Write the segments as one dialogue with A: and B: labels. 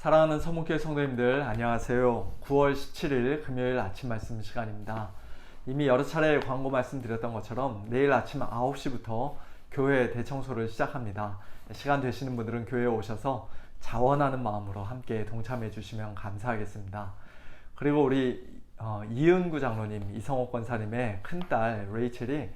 A: 사랑하는 서문교회 성도님들 안녕하세요. 9월 17일 금요일 아침 말씀 시간입니다. 이미 여러 차례 광고 말씀드렸던 것처럼 내일 아침 9시부터 교회 대청소를 시작합니다. 시간 되시는 분들은 교회에 오셔서 자원하는 마음으로 함께 동참해 주시면 감사하겠습니다. 그리고 우리 이은구 장로님, 이성옥 권사님의 큰딸 레이첼이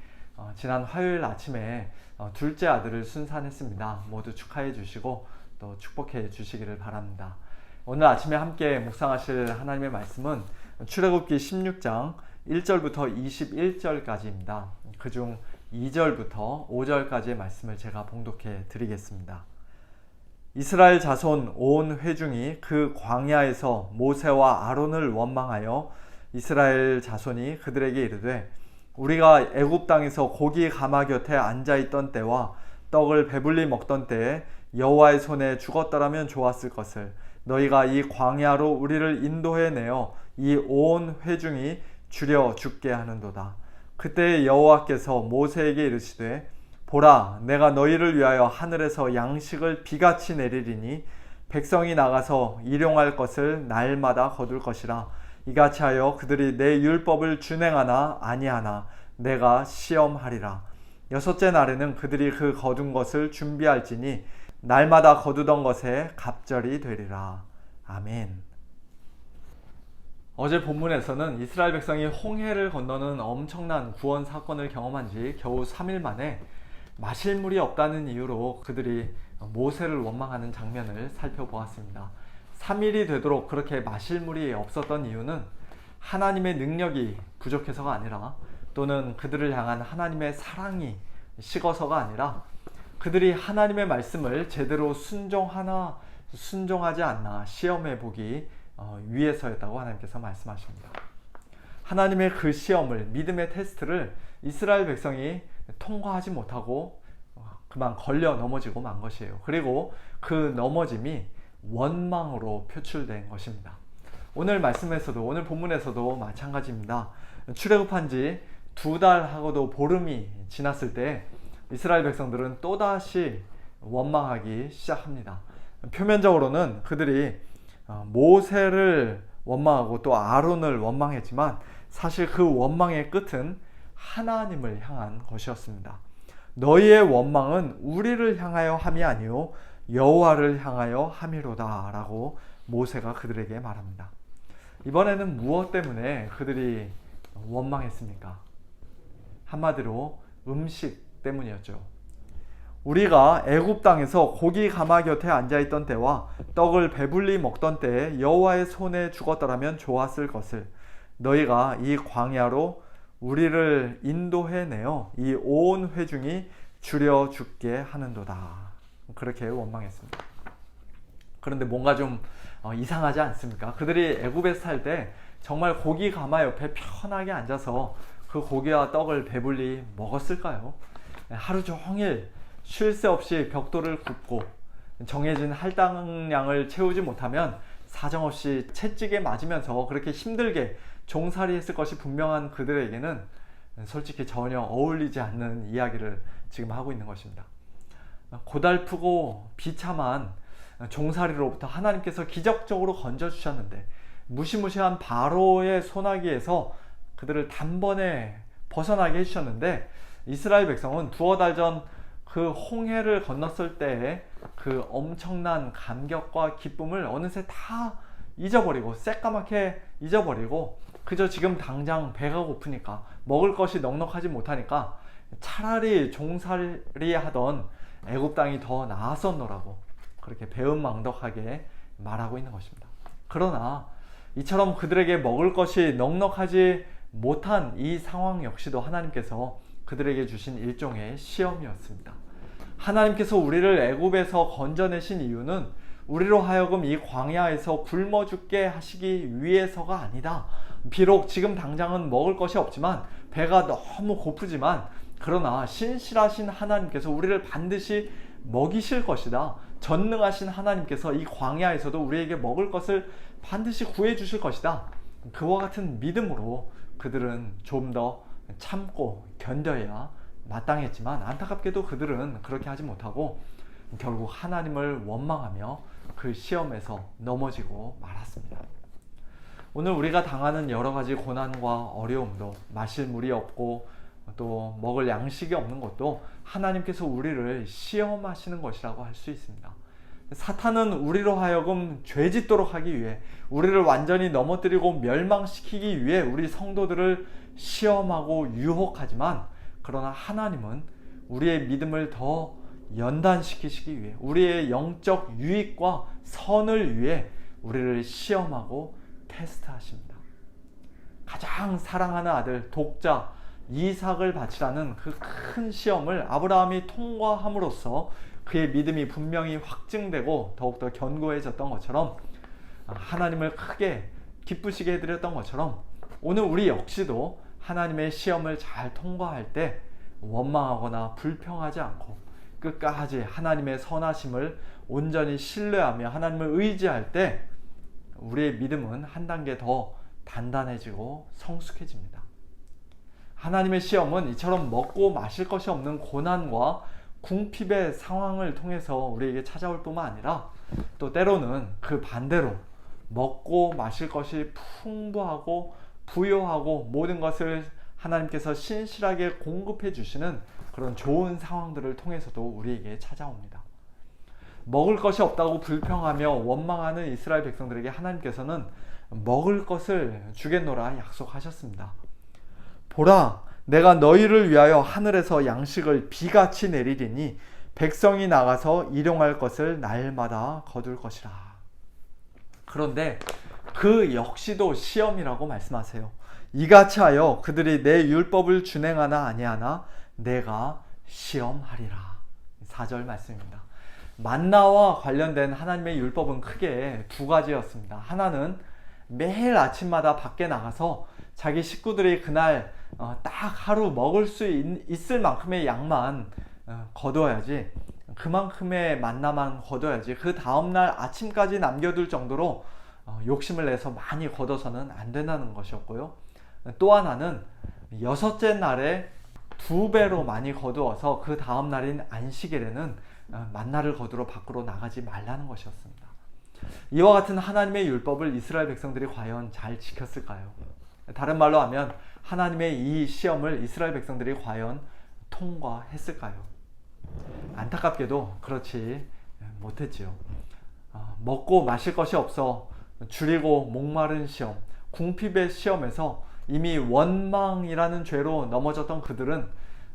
A: 지난 화요일 아침에 둘째 아들을 순산했습니다. 모두 축하해 주시고 또 축복해 주시기를 바랍니다. 오늘 아침에 함께 묵상하실 하나님의 말씀은 출애굽기 16장 1절부터 21절까지입니다. 그중 2절부터 5절까지의 말씀을 제가 봉독해 드리겠습니다. 이스라엘 자손 온 회중이 그 광야에서 모세와 아론을 원망하여 이스라엘 자손이 그들에게 이르되 우리가 애굽 땅에서 고기 가마 곁에 앉아있던 때와 떡을 배불리 먹던 때에 여호와의 손에 죽었더라면 좋았을 것을 너희가 이 광야로 우리를 인도해 내어 이 온 회중이 주려 죽게 하는도다. 그때 여호와께서 모세에게 이르시되 보라, 내가 너희를 위하여 하늘에서 양식을 비같이 내리리니 백성이 나가서 일용할 것을 날마다 거둘 것이라. 이같이 하여 그들이 내 율법을 준행하나 아니하나 내가 시험하리라. 여섯째 날에는 그들이 그 거둔 것을 준비할지니 날마다 거두던 것에 갑절이 되리라. 아멘. 어제 본문에서는 이스라엘 백성이 홍해를 건너는 엄청난 구원 사건을 경험한 지 겨우 3일 만에 마실 물이 없다는 이유로 그들이 모세를 원망하는 장면을 살펴보았습니다. 3일이 되도록 그렇게 마실 물이 없었던 이유는 하나님의 능력이 부족해서가 아니라 또는 그들을 향한 하나님의 사랑이 식어서가 아니라 그들이 하나님의 말씀을 제대로 순종하나 순종하지 않나 시험해 보기 위해서였다고 하나님께서 말씀하십니다. 하나님의 그 시험을, 믿음의 테스트를 이스라엘 백성이 통과하지 못하고 그만 걸려 넘어지고 만 것이에요. 그리고 그 넘어짐이 원망으로 표출된 것입니다. 오늘 말씀에서도, 오늘 본문에서도 마찬가지입니다. 출애굽한 지 2달하고도 보름이 지났을 때 이스라엘 백성들은 또다시 원망하기 시작합니다. 표면적으로는 그들이 모세를 원망하고 또 아론을 원망했지만 사실 그 원망의 끝은 하나님을 향한 것이었습니다. 너희의 원망은 우리를 향하여 함이 아니요 여호와를 향하여 함이로다 라고 모세가 그들에게 말합니다. 이번에는 무엇 때문에 그들이 원망했습니까? 한마디로 음식 때문이었죠. 우리가 애굽 땅에서 고기 가마 곁에 앉아있던 때와 떡을 배불리 먹던 때에 여호와의 손에 죽었더라면 좋았을 것을 너희가 이 광야로 우리를 인도해 내어 이 온 회중이 주려 죽게 하는도다. 그렇게 원망했습니다. 그런데 뭔가 좀 이상하지 않습니까? 그들이 애굽에서 살 때 정말 고기 가마 옆에 편하게 앉아서 그 고기와 떡을 배불리 먹었을까요? 하루 종일 쉴 새 없이 벽돌을 굽고 정해진 할당량을 채우지 못하면 사정없이 채찍에 맞으면서 그렇게 힘들게 종살이 했을 것이 분명한 그들에게는 솔직히 전혀 어울리지 않는 이야기를 지금 하고 있는 것입니다. 고달프고 비참한 종살이로부터 하나님께서 기적적으로 건져주셨는데 무시무시한 바로의 소나기에서 그들을 단번에 벗어나게 해주셨는데 이스라엘 백성은 두어 달 전 그 홍해를 건넜을 때의 그 엄청난 감격과 기쁨을 어느새 다 잊어버리고 새까맣게 잊어버리고 그저 지금 당장 배가 고프니까 먹을 것이 넉넉하지 못하니까 차라리 종살이 하던 애굽 땅이 더 나았었노라고 그렇게 배은망덕하게 말하고 있는 것입니다. 그러나 이처럼 그들에게 먹을 것이 넉넉하지 못한 이 상황 역시도 하나님께서 그들에게 주신 일종의 시험이었습니다. 하나님께서 우리를 애굽에서 건져내신 이유는 우리로 하여금 이 광야에서 굶어 죽게 하시기 위해서가 아니다. 비록 지금 당장은 먹을 것이 없지만 배가 너무 고프지만 그러나 신실하신 하나님께서 우리를 반드시 먹이실 것이다. 전능하신 하나님께서 이 광야에서도 우리에게 먹을 것을 반드시 구해 주실 것이다. 그와 같은 믿음으로 그들은 좀 더 참고 견뎌야 마땅했지만 안타깝게도 그들은 그렇게 하지 못하고 결국 하나님을 원망하며 그 시험에서 넘어지고 말았습니다. 오늘 우리가 당하는 여러 가지 고난과 어려움도, 마실 물이 없고 또 먹을 양식이 없는 것도 하나님께서 우리를 시험하시는 것이라고 할 수 있습니다. 사탄은 우리로 하여금 죄짓도록 하기 위해, 우리를 완전히 넘어뜨리고 멸망시키기 위해 우리 성도들을 시험하고 유혹하지만, 그러나 하나님은 우리의 믿음을 더 연단시키시기 위해, 우리의 영적 유익과 선을 위해 우리를 시험하고 테스트하십니다. 가장 사랑하는 아들 독자 이삭을 바치라는 그 큰 시험을 아브라함이 통과함으로써 그의 믿음이 분명히 확증되고 더욱더 견고해졌던 것처럼, 하나님을 크게 기쁘시게 해드렸던 것처럼, 오늘 우리 역시도 하나님의 시험을 잘 통과할 때 원망하거나 불평하지 않고 끝까지 하나님의 선하심을 온전히 신뢰하며 하나님을 의지할 때 우리의 믿음은 한 단계 더 단단해지고 성숙해집니다. 하나님의 시험은 이처럼 먹고 마실 것이 없는 고난과 궁핍의 상황을 통해서 우리에게 찾아올 뿐만 아니라, 또 때로는 그 반대로 먹고 마실 것이 풍부하고 부요하고 모든 것을 하나님께서 신실하게 공급해 주시는 그런 좋은 상황들을 통해서도 우리에게 찾아옵니다. 먹을 것이 없다고 불평하며 원망하는 이스라엘 백성들에게 하나님께서는 먹을 것을 주겠노라 약속하셨습니다. 보라, 내가 너희를 위하여 하늘에서 양식을 비같이 내리리니 백성이 나가서 일용할 것을 날마다 거둘 것이라. 그런데 그 역시도 시험이라고 말씀하세요. 이같이 하여 그들이 내 율법을 준행하나 아니하나 내가 시험하리라. 4절 말씀입니다. 만나와 관련된 하나님의 율법은 크게 두 가지였습니다. 하나는 매일 아침마다 밖에 나가서 자기 식구들이 그날 딱 하루 먹을 수 있을 만큼의 양만 거둬야지, 그만큼의 만나만 거둬야지, 그 다음날 아침까지 남겨둘 정도로 욕심을 내서 많이 거둬서는 안 된다는 것이었고요. 또 하나는 6째 날에 2배로 많이 거두어서 그 다음 날인 안식일에는 만나를 거두러 밖으로 나가지 말라는 것이었습니다. 이와 같은 하나님의 율법을 이스라엘 백성들이 과연 잘 지켰을까요? 다른 말로 하면 하나님의 이 시험을 이스라엘 백성들이 과연 통과했을까요? 안타깝게도 그렇지 못했지요. 먹고 마실 것이 없어 줄이고 목마른 시험, 궁핍의 시험에서 이미 원망이라는 죄로 넘어졌던 그들은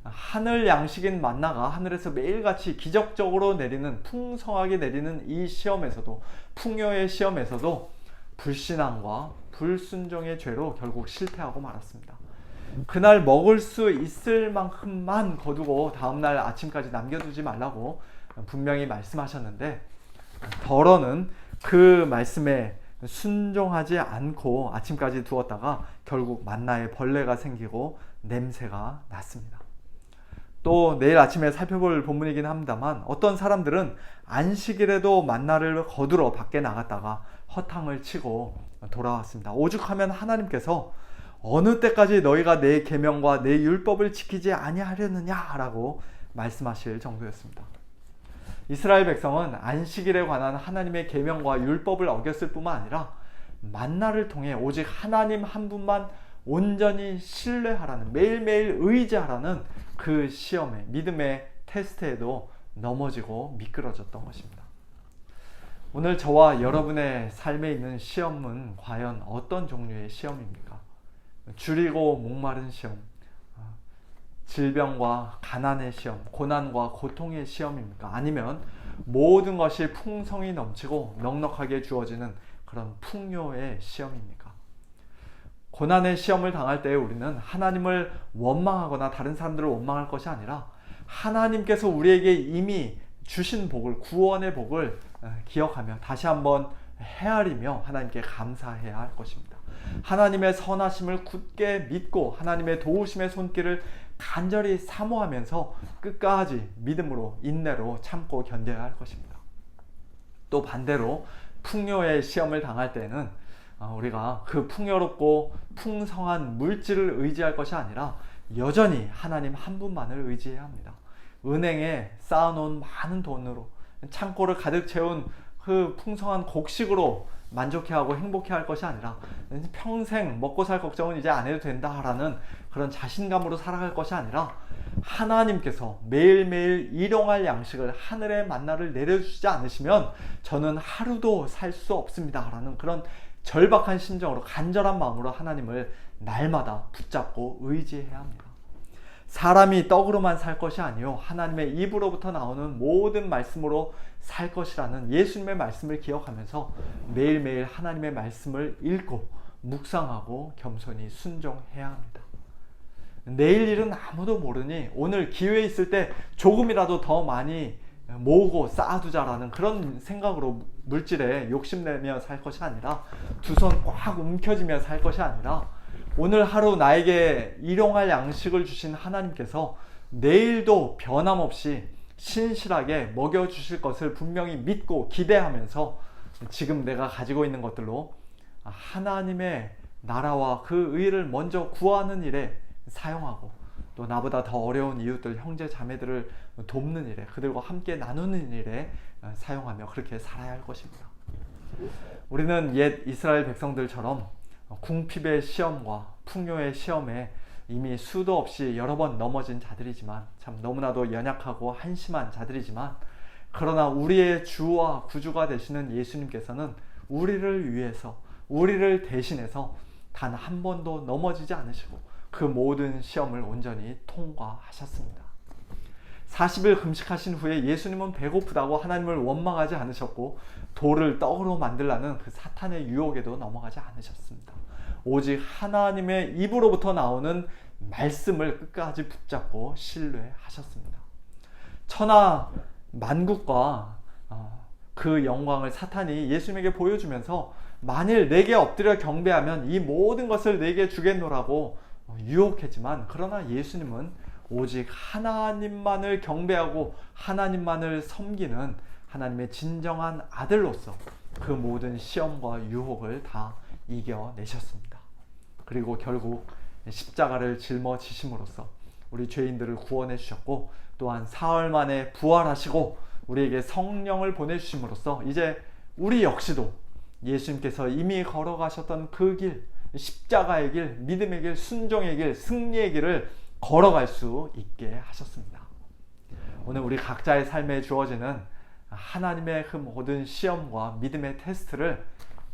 A: 하늘 양식인 만나가 하늘에서 매일같이 기적적으로 내리는, 풍성하게 내리는 이 시험에서도, 풍요의 시험에서도 불신앙과 불순종의 죄로 결국 실패하고 말았습니다. 그날 먹을 수 있을 만큼만 거두고 다음날 아침까지 남겨두지 말라고 분명히 말씀하셨는데, 더러는 그 말씀에 순종하지 않고 아침까지 두었다가 결국 만나에 벌레가 생기고 냄새가 났습니다. 또 내일 아침에 살펴볼 본문이긴 합니다만, 어떤 사람들은 안식일에도 만나를 거두러 밖에 나갔다가 허탕을 치고 돌아왔습니다. 오죽하면 하나님께서 어느 때까지 너희가 내 계명과 내 율법을 지키지 아니하려느냐라고 말씀하실 정도였습니다. 이스라엘 백성은 안식일에 관한 하나님의 계명과 율법을 어겼을 뿐만 아니라 만나를 통해 오직 하나님 한 분만 온전히 신뢰하라는, 매일매일 의지하라는 그 시험에, 믿음의 테스트에도 넘어지고 미끄러졌던 것입니다. 오늘 저와 여러분의 삶에 있는 시험은 과연 어떤 종류의 시험입니까? 줄이고 목마른 시험, 질병과 가난의 시험, 고난과 고통의 시험입니까? 아니면 모든 것이 풍성이 넘치고 넉넉하게 주어지는 그런 풍요의 시험입니까? 고난의 시험을 당할 때 우리는 하나님을 원망하거나 다른 사람들을 원망할 것이 아니라 하나님께서 우리에게 이미 주신 복을, 구원의 복을 기억하며 다시 한번 헤아리며 하나님께 감사해야 할 것입니다. 하나님의 선하심을 굳게 믿고 하나님의 도우심의 손길을 간절히 사모하면서 끝까지 믿음으로, 인내로 참고 견뎌야 할 것입니다. 또 반대로 풍요의 시험을 당할 때는 우리가 그 풍요롭고 풍성한 물질을 의지할 것이 아니라 여전히 하나님 한 분만을 의지해야 합니다. 은행에 쌓아놓은 많은 돈으로, 창고를 가득 채운 그 풍성한 곡식으로 만족해하고 행복해할 것이 아니라 평생 먹고 살 걱정은 이제 안 해도 된다라는 그런 자신감으로 살아갈 것이 아니라 하나님께서 매일매일 일용할 양식을, 하늘의 만나를 내려주지 않으시면 저는 하루도 살 수 없습니다 라는 그런 절박한 심정으로, 간절한 마음으로 하나님을 날마다 붙잡고 의지해야 합니다. 사람이 떡으로만 살 것이 아니요 하나님의 입으로부터 나오는 모든 말씀으로 살 것이라는 예수님의 말씀을 기억하면서 매일매일 하나님의 말씀을 읽고 묵상하고 겸손히 순종해야 합니다. 내일 일은 아무도 모르니 오늘 기회 있을 때 조금이라도 더 많이 모으고 쌓아두자라는 그런 생각으로 물질에 욕심내며 살 것이 아니라, 두 손 꽉 움켜쥐며 살 것이 아니라, 오늘 하루 나에게 일용할 양식을 주신 하나님께서 내일도 변함없이 신실하게 먹여주실 것을 분명히 믿고 기대하면서 지금 내가 가지고 있는 것들로 하나님의 나라와 그 의를 먼저 구하는 일에 사용하고, 또 나보다 더 어려운 이웃들, 형제 자매들을 돕는 일에, 그들과 함께 나누는 일에 사용하며 그렇게 살아야 할 것입니다. 우리는 옛 이스라엘 백성들처럼 궁핍의 시험과 풍요의 시험에 이미 수도 없이 여러 번 넘어진 자들이지만, 참 너무나도 연약하고 한심한 자들이지만, 그러나 우리의 주와 구주가 되시는 예수님께서는 우리를 위해서, 우리를 대신해서 단 한 번도 넘어지지 않으시고 그 모든 시험을 온전히 통과하셨습니다. 40일 금식하신 후에 예수님은 배고프다고 하나님을 원망하지 않으셨고, 돌을 떡으로 만들라는 그 사탄의 유혹에도 넘어가지 않으셨습니다. 오직 하나님의 입으로부터 나오는 말씀을 끝까지 붙잡고 신뢰하셨습니다. 천하 만국과 그 영광을 사탄이 예수님에게 보여주면서 만일 내게 엎드려 경배하면 이 모든 것을 내게 주겠노라고 유혹했지만, 그러나 예수님은 오직 하나님만을 경배하고 하나님만을 섬기는 하나님의 진정한 아들로서 그 모든 시험과 유혹을 다 이겨내셨습니다. 그리고 결국 십자가를 짊어지심으로써 우리 죄인들을 구원해 주셨고, 또한 사흘 만에 부활하시고 우리에게 성령을 보내주심으로써 이제 우리 역시도 예수님께서 이미 걸어가셨던 그 길, 십자가의 길, 믿음의 길, 순종의 길, 승리의 길을 걸어갈 수 있게 하셨습니다. 오늘 우리 각자의 삶에 주어지는 하나님의 그 모든 시험과 믿음의 테스트를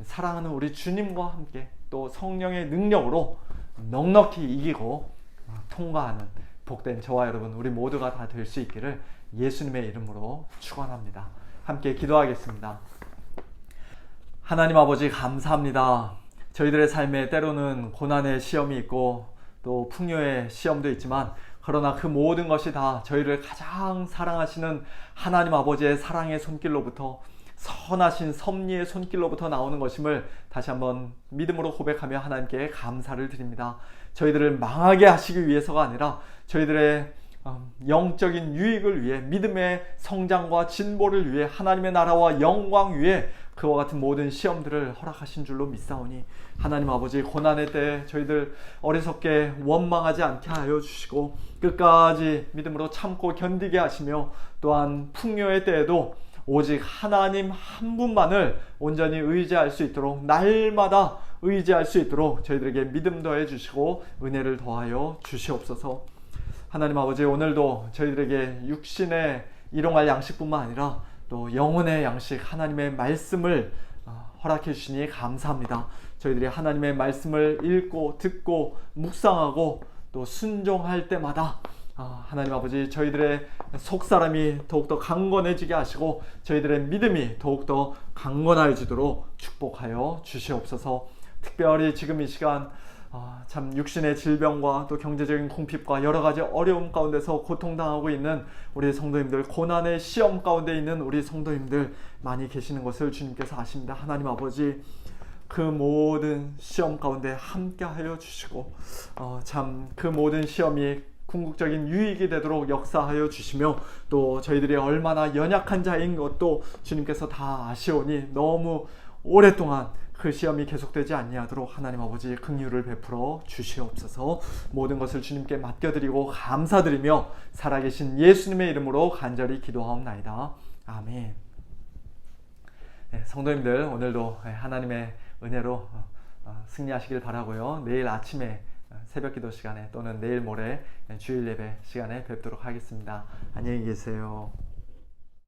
A: 사랑하는 우리 주님과 함께 또 성령의 능력으로 넉넉히 이기고 통과하는 복된 저와 여러분, 우리 모두가 다 될 수 있기를 예수님의 이름으로 축원합니다. 함께 기도하겠습니다. 하나님 아버지, 감사합니다. 저희들의 삶에 때로는 고난의 시험이 있고 또 풍요의 시험도 있지만, 그러나 그 모든 것이 다 저희를 가장 사랑하시는 하나님 아버지의 사랑의 손길로부터, 선하신 섭리의 손길로부터 나오는 것임을 다시 한번 믿음으로 고백하며 하나님께 감사를 드립니다. 저희들을 망하게 하시기 위해서가 아니라 저희들의 영적인 유익을 위해, 믿음의 성장과 진보를 위해, 하나님의 나라와 영광 위해 그와 같은 모든 시험들을 허락하신 줄로 믿사오니, 하나님 아버지, 고난의 때에 저희들 어리석게 원망하지 않게 하여 주시고 끝까지 믿음으로 참고 견디게 하시며, 또한 풍요의 때에도 오직 하나님 한 분만을 온전히 의지할 수 있도록, 날마다 의지할 수 있도록 저희들에게 믿음 더해 주시고 은혜를 더하여 주시옵소서. 하나님 아버지, 오늘도 저희들에게 육신의 일용할 양식뿐만 아니라 또 영혼의 양식, 하나님의 말씀을 허락해 주시니 감사합니다. 저희들이 하나님의 말씀을 읽고 듣고 묵상하고 또 순종할 때마다 하나님 아버지, 저희들의 속사람이 더욱더 강건해지게 하시고 저희들의 믿음이 더욱더 강건해지도록 축복하여 주시옵소서. 특별히 지금 이 시간 참 육신의 질병과 또 경제적인 궁핍과 여러 가지 어려움 가운데서 고통당하고 있는 우리 성도님들, 고난의 시험 가운데 있는 우리 성도님들 많이 계시는 것을 주님께서 아십니다. 하나님 아버지, 그 모든 시험 가운데 함께 하여 주시고 참 그 모든 시험이 궁극적인 유익이 되도록 역사하여 주시며, 또 저희들이 얼마나 연약한 자인 것도 주님께서 다 아시오니 너무 오랫동안 그 시험이 계속되지 아니하도록 하나님 아버지 긍휼을 베풀어 주시옵소서. 모든 것을 주님께 맡겨드리고 감사드리며 살아계신 예수님의 이름으로 간절히 기도하옵나이다. 아멘. 성도님들 오늘도 하나님의 은혜로 승리하시길 바라고요. 내일 아침에 새벽 기도 시간에 또는 내일 모레 주일 예배 시간에 뵙도록 하겠습니다. 안녕히 계세요.